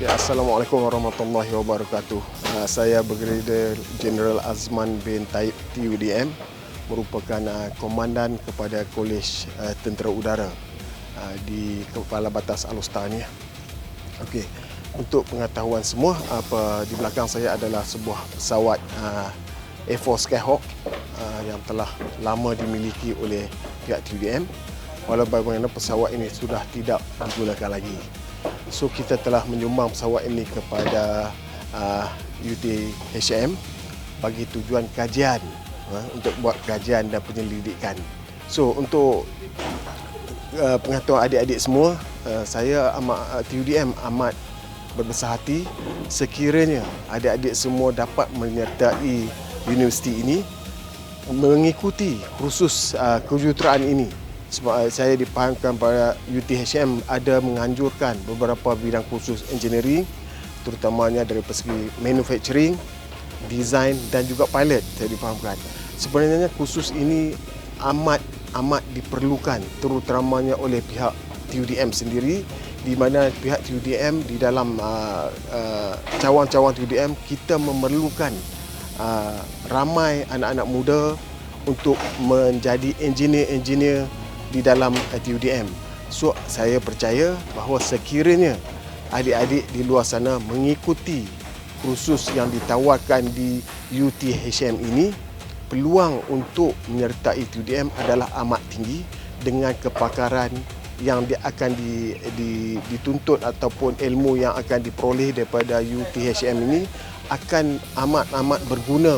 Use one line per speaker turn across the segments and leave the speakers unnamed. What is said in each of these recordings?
Ya, Assalamualaikum warahmatullahi wabarakatuh. Saya Brigadier Jeneral Azman bin Taib TUDM, merupakan komandan kepada Kolej Tentera Udara di Kepala Batas Alustania. Okey, untuk pengetahuan semua, di belakang saya adalah sebuah pesawat Air Force Skyhawk yang telah lama dimiliki oleh pihak TUDM. Walau bagaimana pesawat ini sudah tidak digunakan lagi. So kita telah menyumbang pesawat ini kepada UTHM bagi tujuan kajian, untuk buat kajian dan penyelidikan. So untuk pengetahuan adik-adik semua, saya TUDM amat berbesar hati sekiranya adik-adik semua dapat menyertai universiti ini mengikuti kursus kejuruteraan ini. Sebab saya dipahamkan pada UTHM ada menganjurkan beberapa bidang kursus engineering, terutamanya dari segi manufacturing, design dan juga pilot. Saya dipahamkan sebenarnya kursus ini amat diperlukan, terutamanya oleh pihak TUDM sendiri, di mana pihak TUDM di dalam cawangan-cawangan TUDM kita memerlukan ramai anak-anak muda untuk menjadi engineer-engineer di dalam TUDM. So saya percaya bahawa sekiranya adik-adik di luar sana mengikuti kursus yang ditawarkan di UTHM ini, peluang untuk menyertai TUDM adalah amat tinggi dengan kepakaran yang akan dituntut ataupun ilmu yang akan diperoleh daripada UTHM ini akan amat berguna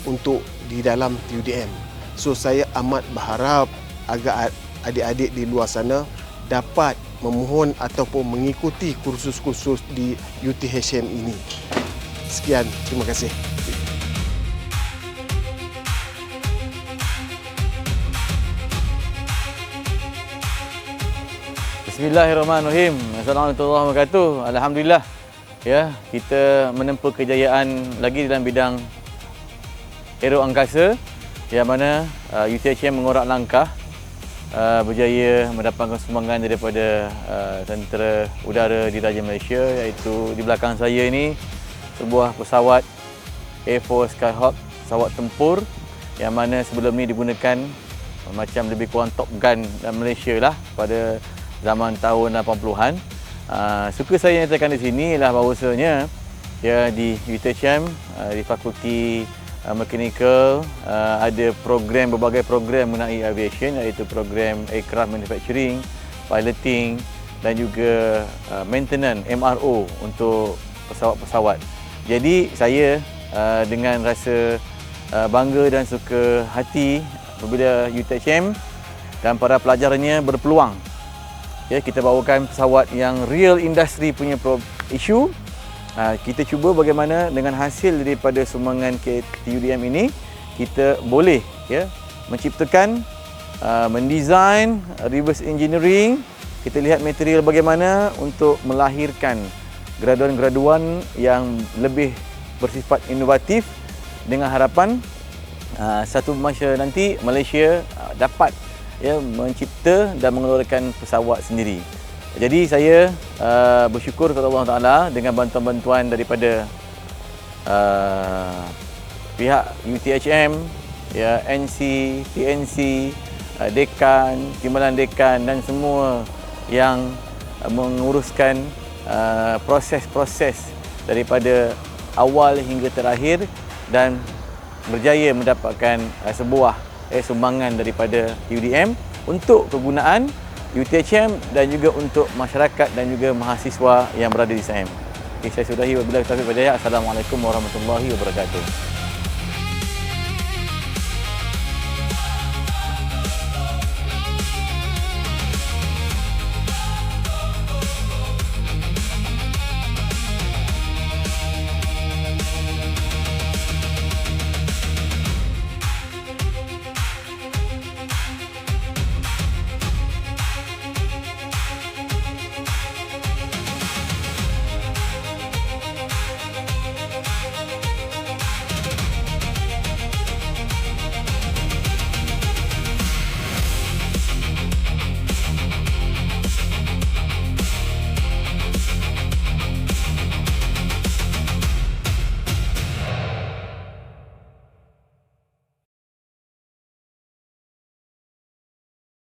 untuk di dalam TUDM. So saya amat berharap agar adik-adik di luar sana dapat memohon ataupun mengikuti kursus-kursus di UTHM ini. Sekian, terima kasih.
Bismillahirrahmanirrahim. Assalamualaikum warahmatullahi wabarakatuh. Alhamdulillah, ya, kita menempuh kejayaan lagi dalam bidang aero angkasa, yang mana UTHM mengorak langkah berjaya mendapatkan sumbangan daripada Tentera Udara Diraja Malaysia, iaitu di belakang saya ini sebuah pesawat Air Force Skyhawk, pesawat tempur yang mana sebelum ni digunakan macam lebih kurang Top Gun dalam Malaysia lah pada zaman tahun 80-an. Suka saya nyatakan di sini ialah bahawasanya ya, di UTHM di Fakulti Mechanical ada berbagai program mengenai aviation, iaitu program aircraft manufacturing, piloting dan juga maintenance MRO untuk pesawat-pesawat. Jadi saya dengan rasa bangga dan suka hati apabila UTHM dan para pelajarnya berpeluang, ya, kita bawakan pesawat yang real industry punya isu. Kita cuba bagaimana dengan hasil daripada sumbangan TUDM ini kita boleh, ya, menciptakan, mendesain, reverse engineering. Kita lihat material bagaimana untuk melahirkan graduan-graduan yang lebih bersifat inovatif, dengan harapan satu masa nanti Malaysia dapat, ya, mencipta dan mengeluarkan pesawat sendiri. Jadi saya bersyukur kepada Allah Taala dengan bantuan-bantuan daripada pihak UTHM, ya, NC, TNC, dekan, timbalan dekan dan semua yang menguruskan proses-proses daripada awal hingga terakhir dan berjaya mendapatkan sebuah sumbangan daripada TUDM untuk kegunaan UTHM dan juga untuk masyarakat dan juga mahasiswa yang berada di SAM. Okay, saya sudahi wabillahi taufiq wal hidayah. Assalamualaikum warahmatullahi wabarakatuh.